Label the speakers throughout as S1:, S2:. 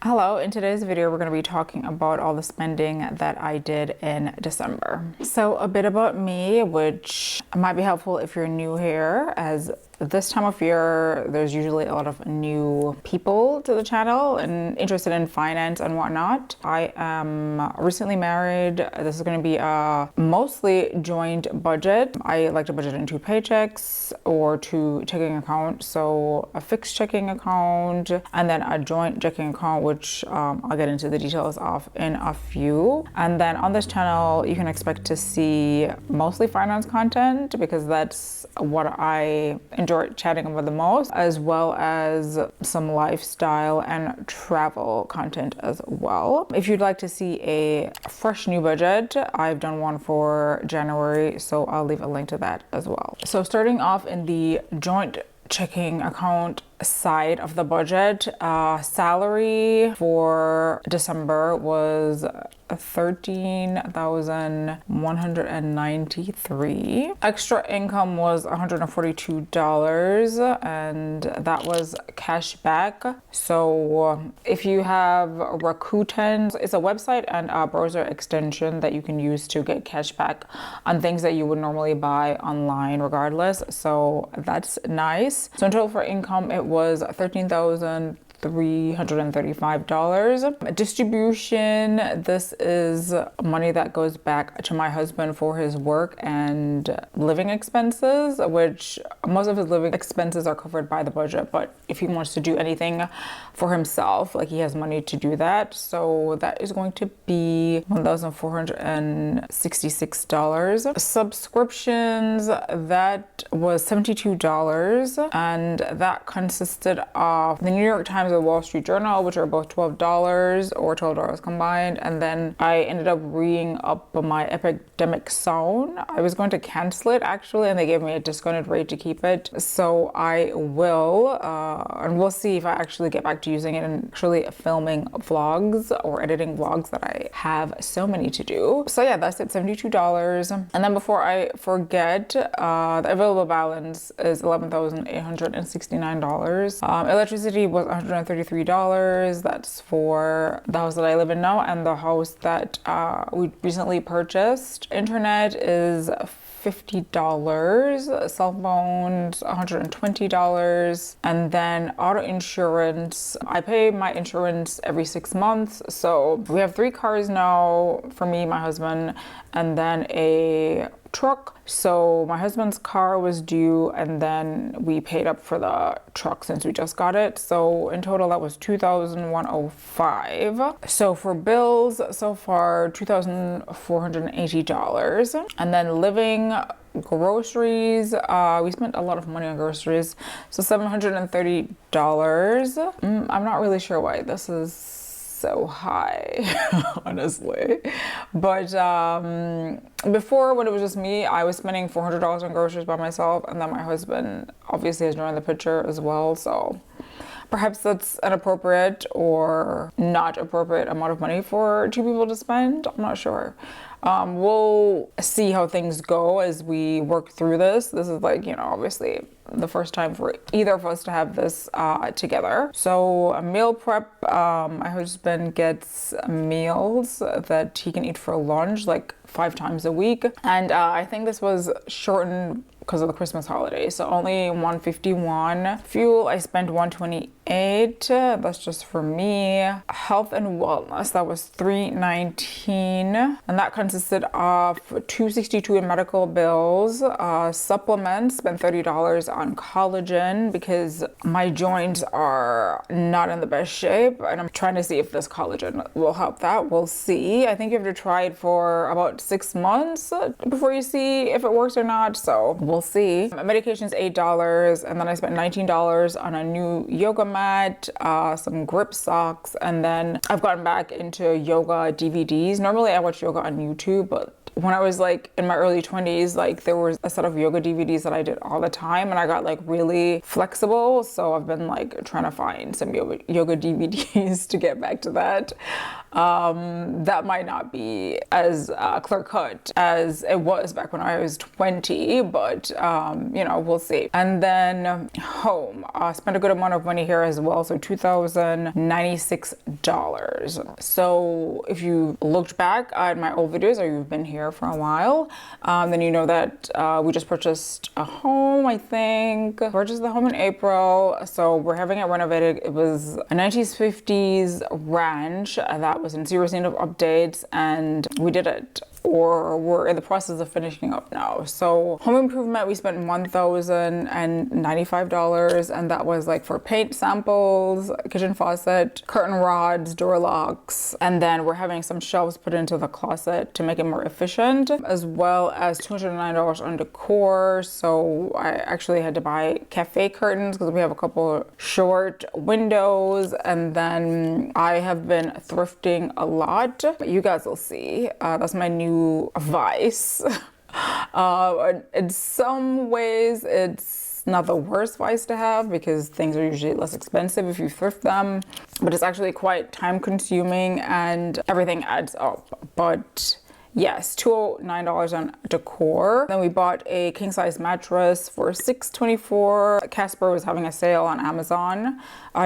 S1: Hello, in today's video we're going to be talking about all the spending that I did in December. So a bit about me, which might be helpful if you're new here, as this time of year there's usually a lot of new people to the channel and interested in finance and whatnot. I am recently married. This is going to be a mostly joint budget. I like to budget in 2 paychecks or 2 checking accounts, so a fixed checking account and then a joint checking account, which I'll get into the details of in a few. And then on this channel you can expect to see mostly finance content because that's what I enjoy chatting about the most, as well as some lifestyle and travel content as well. If you'd like to see a fresh new budget, I've done one for January, so I'll leave a link to that as well. So starting off in the joint checking account side of the budget, salary for December was $13,193. Extra income was $142, and that was cash back. So if you have Rakuten, it's a website and a browser extension that you can use to get cash back on things that you would normally buy online regardless. So that's nice. So in total for income, it was $13,335. Distribution, this is money that goes back to my husband for his work and living expenses, which most of his living expenses are covered by the budget, but if he wants to do anything for himself, like he has money to do that. So that is going to be $1,466. Subscriptions, that was $72, and that consisted of the New York Times and Wall Street Journal, which are both $12 or $12 combined. And then I ended up re-ing up my Epidemic Sound. I was going to cancel it actually, and they gave me a discounted rate to keep it. So I will, and we'll see if I actually get back to using it and actually filming vlogs or editing vlogs that I have so many to do. So yeah, that's it, $72. And then before I forget, the available balance is $11,869. Electricity was $133. That's for the house that I live in now and the house that we recently purchased. Internet is $50, cell phones $120, and then auto insurance. I pay my insurance every 6 months. So we have 3 cars now, for me, my husband, and then a truck. So my husband's car was due, and then we paid up for the truck since we just got it. So in total that was $2,105. So for bills so far, $2,480. And then living, groceries, we spent a lot of money on groceries, so $730. I'm not really sure why this is so high, honestly, but before, when it was just me, I was spending $400 on groceries by myself, and then my husband obviously has joined the picture as well, so perhaps that's an appropriate or not appropriate amount of money for 2 people to spend. I'm not sure. We'll see how things go as we work through this. This is like, you know, obviously the first time for either of us to have this together. So a meal prep, my husband gets meals that he can eat for lunch like 5 times a week. And I think this was shortened because of the Christmas holiday, so only $151. Fuel, I spent $128. That's just for me. Health and wellness, that was $319, and that consisted of $262 in medical bills. Supplements, spent $30 on collagen because my joints are not in the best shape, and I'm trying to see if this collagen will help that. We'll see. I think you have to try it for about 6 months before you see if it works or not, so we'll see. Medication is $8, and then I spent $19 on a new yoga mat, some grip socks, and then I've gotten back into yoga DVDs. Normally I watch yoga on YouTube, but when I was like in my early 20s, like there was a set of yoga DVDs that I did all the time, and I got like really flexible. So I've been like trying to find some yoga DVDs to get back to that. That might not be as clear cut as it was back when I was 20, but you know, we'll see. And then home, spent a good amount of money here as well, so $2,096. So if you looked back at my old videos or you've been here for a while, then you know that we just purchased a home. I think purchased the home in April, so we're having it renovated. It was a 1950s ranch that was in serious need of updates, and we did it, or we're in the process of finishing up now. So home improvement, we spent $1,095, and that was like for paint samples, kitchen faucet, curtain rods, door locks, and then we're having some shelves put into the closet to make it more efficient, as well as $209 on decor. So I actually had to buy cafe curtains because we have a couple short windows, and then I have been thrifting a lot. You guys will see. That's my new vice. In some ways, it's not the worst vice to have because things are usually less expensive if you thrift them, but it's actually quite time consuming and everything adds up. But yes, $209 on decor. Then we bought a king size mattress for $624. Casper was having a sale on Amazon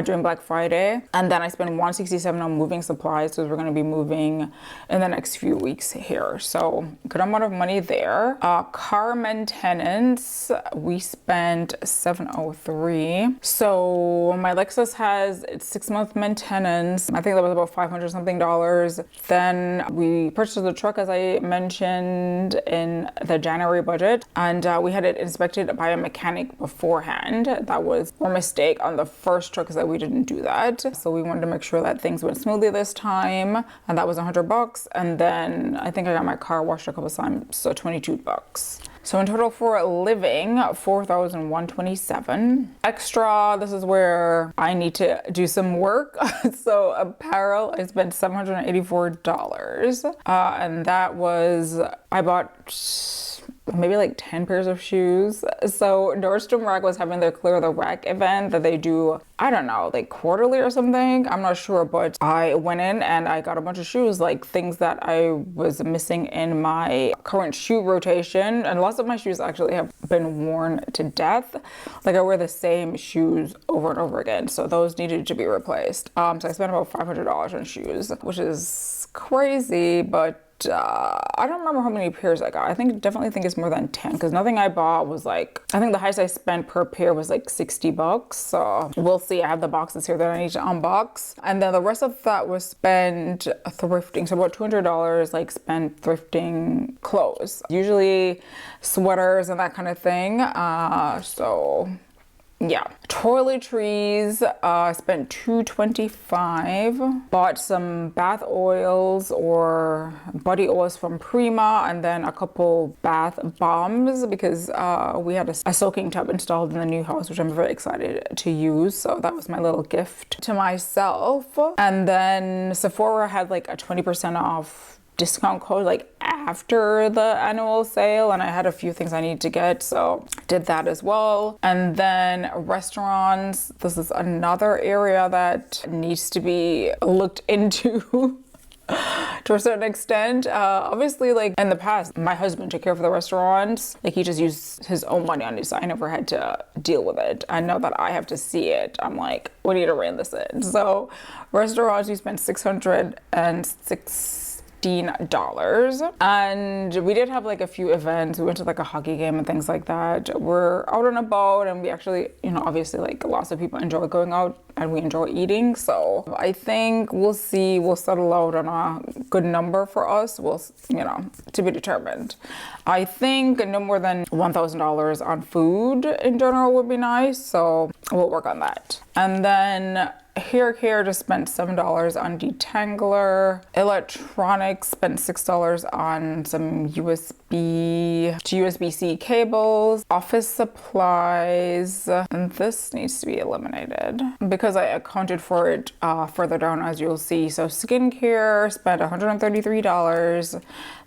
S1: during Black Friday. And then I spent $167 on moving supplies because we're going to be moving in the next few weeks here. So good amount of money there. Car maintenance, we spent $703. So my Lexus has its 6-month maintenance. I think that was about $500 something. Then we purchased the truck, as I mentioned, in the January budget, and we had it inspected by a mechanic beforehand. That was our mistake on the first truck, that we didn't do that. So we wanted to make sure that things went smoothly this time, and that was $100. And then I think I got my car washed a couple times, so $22. So in total for living, $4,127. Extra, this is where I need to do some work. So apparel, I spent $784. And that was, I bought maybe like 10 pairs of shoes. So Nordstrom Rack was having their Clear the Rack event that they do, I don't know, like quarterly or something. I'm not sure, but I went in and I got a bunch of shoes, like things that I was missing in my current shoe rotation. And lots of my shoes actually have been worn to death. Like I wear the same shoes over and over again. So those needed to be replaced. So I spent about $500 on shoes, which is crazy, but I don't remember how many pairs I got. Definitely think it's more than 10 because nothing I bought was like, I think the highest I spent per pair was like $60. So we'll see. I have the boxes here that I need to unbox. And then the rest of that was spent thrifting. So about $200 like spent thrifting clothes, usually sweaters and that kind of thing. So yeah, toiletries, spent $225. Bought some bath oils or body oils from Prima, and then a couple bath bombs because we had a soaking tub installed in the new house, which I'm very excited to use. So that was my little gift to myself. And then Sephora had like a 20% off discount code like after the annual sale, and I had a few things I needed to get, so did that as well. And then restaurants, this is another area that needs to be looked into to a certain extent. Obviously, like in the past, my husband took care of the restaurants. Like he just used his own money on it, so I never had to deal with it. I know that I have to see it. I'm like, we need to rein this in. So restaurants, we spent $606. And we did have like a few events. We went to like a hockey game and things like that. We're out on a boat, and we actually, you know, obviously like lots of people enjoy going out and we enjoy eating. So I think we'll see, we'll settle out on a good number for us. We'll, you know, to be determined. I think no more than $1,000 on food in general would be nice. So we'll work on that. And then Hair care, just spent $7 on detangler. Electronics, spent $6 on some USB to USB-C cables. Office supplies, and this needs to be eliminated because I accounted for it further down, as you'll see. So skincare, spent $133.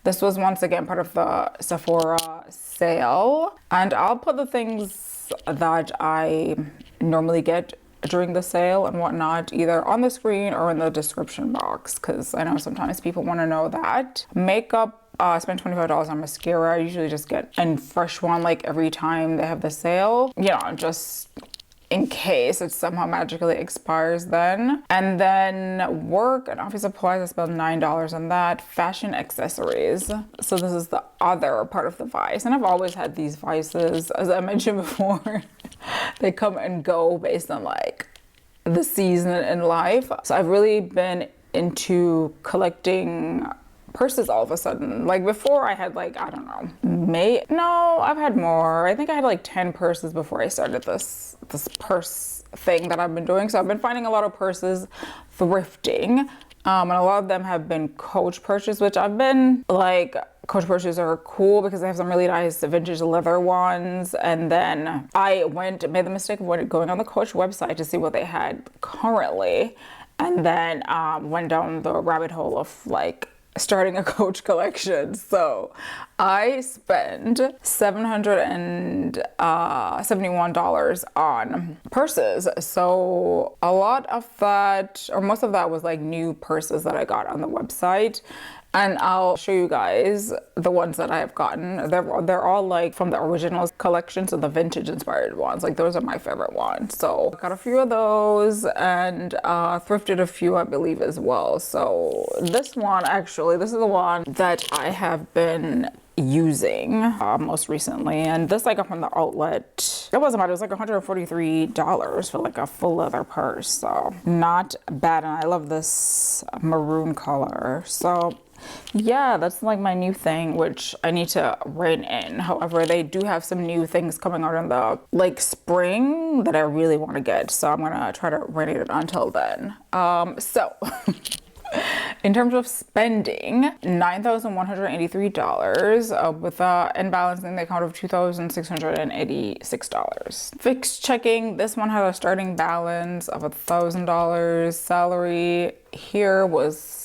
S1: This was once again part of the Sephora sale, and I'll put the things that I normally get during the sale and whatnot either on the screen or in the description box, because I know sometimes people want to know that. Makeup, I spent $25 on mascara. I usually just get a fresh one like every time they have the sale, you know, just in case it somehow magically expires then. And then work and office supplies, I spent $9 on that. Fashion accessories. So this is the other part of the vice. And I've always had these vices, as I mentioned before. They come and go based on like the season in life. So I've really been into collecting purses all of a sudden. Like before I had like, I don't know, I've had more. I think I had like 10 purses before I started this purse thing that I've been doing. So I've been finding a lot of purses thrifting, and a lot of them have been Coach purchases, which I've been like, Coach purchases are cool because they have some really nice vintage leather ones. And then I made the mistake of going on the Coach website to see what they had currently, and then went down the rabbit hole of like starting a Coach collection. So I spent $771 on purses. So a lot of that, or most of that, was like new purses that I got on the website. And I'll show you guys the ones that I have gotten. They're all like from the original collection, so the vintage inspired ones. Like those are my favorite ones. So I got a few of those and thrifted a few, I believe, as well. So this one, actually, this is the one that I have been using most recently, and this I got from the outlet. It wasn't bad. It was like $143 for like a full leather purse, so not bad. And I love this maroon color. So yeah, that's like my new thing, which I need to rein in. However, they do have some new things coming out in the like spring that I really want to get, so I'm gonna try to rein it until then. So in terms of spending, $9,183 with and balancing the account of $2,686. Fixed checking, this one had a starting balance of $1,000. Salary here was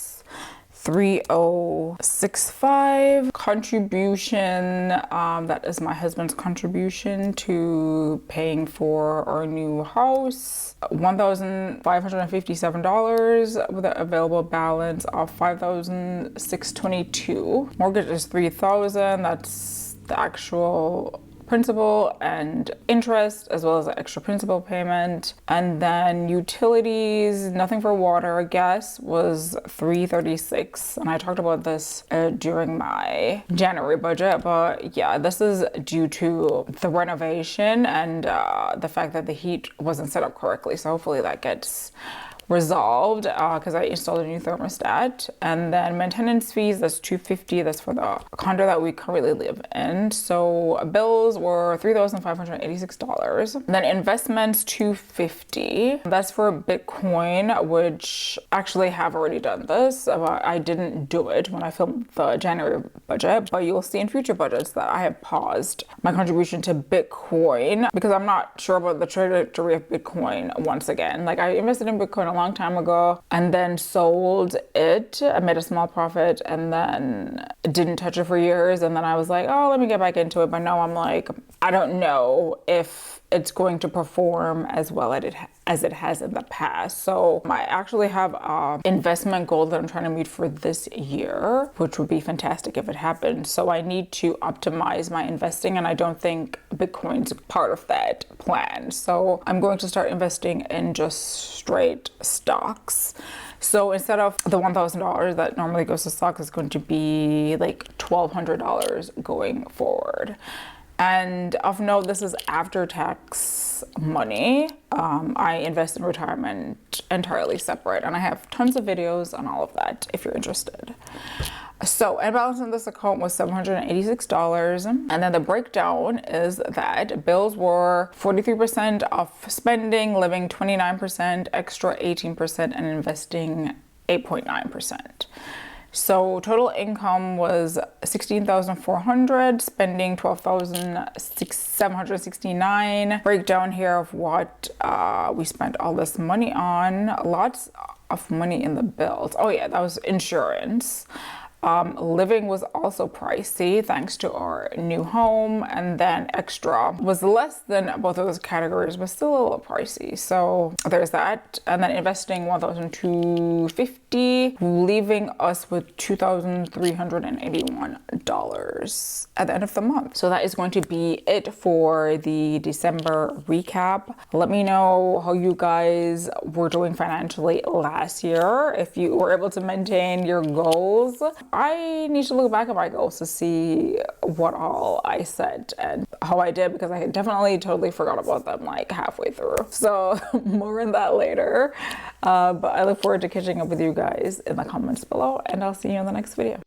S1: $3,065. Contribution, that is my husband's contribution to paying for our new house, $1,557 with an available balance of $5,622. Mortgage is $3,000. That's the actual principal and interest, as well as the extra principal payment. And then utilities, nothing for water. Gas was $336, and I talked about this during my January budget, but yeah, this is due to the renovation and the fact that the heat wasn't set up correctly. So hopefully that gets resolved because I installed a new thermostat. And then maintenance fees, that's $250. That's for the condo that we currently live in. So bills were $3,586. Then investments, $250. That's for Bitcoin, which actually have already done this, but I didn't do it when I filmed the January budget. But you'll see in future budgets that I have paused my contribution to Bitcoin because I'm not sure about the trajectory of Bitcoin once again. Like, I invested in Bitcoin a long time ago and then sold it. I made a small profit and then didn't touch it for years. And then I was like, oh, let me get back into it. But now I'm like, I don't know if it's going to perform as well as it has in the past. So I actually have an investment goal that I'm trying to meet for this year, which would be fantastic if it happened. So I need to optimize my investing, and I don't think Bitcoin's part of that plan. So I'm going to start investing in just straight stocks. So instead of the $1,000 that normally goes to stocks, it's going to be like $1,200 going forward. And of note, this is after tax money. I invest in retirement entirely separate, and I have tons of videos on all of that if you're interested. So, end balance in this account was $786. And then the breakdown is that bills were 43% off spending, living 29%, extra 18%, and investing 8.9%. So total income was $16,400, spending $12,769. Breakdown here of what we spent all this money on. Lots of money in the bills. Oh yeah, that was insurance. Living was also pricey thanks to our new home, and then extra was less than both of those categories, but still a little pricey. So there's that. And then investing $1,250, leaving us with $2,381 at the end of the month. So that is going to be it for the December recap. Let me know how you guys were doing financially last year, if you were able to maintain your goals. I need to look back at my goals to see what all I said and how I did, because I definitely totally forgot about them like halfway through. So more on that later. But I look forward to catching up with you guys in the comments below, and I'll see you in the next video.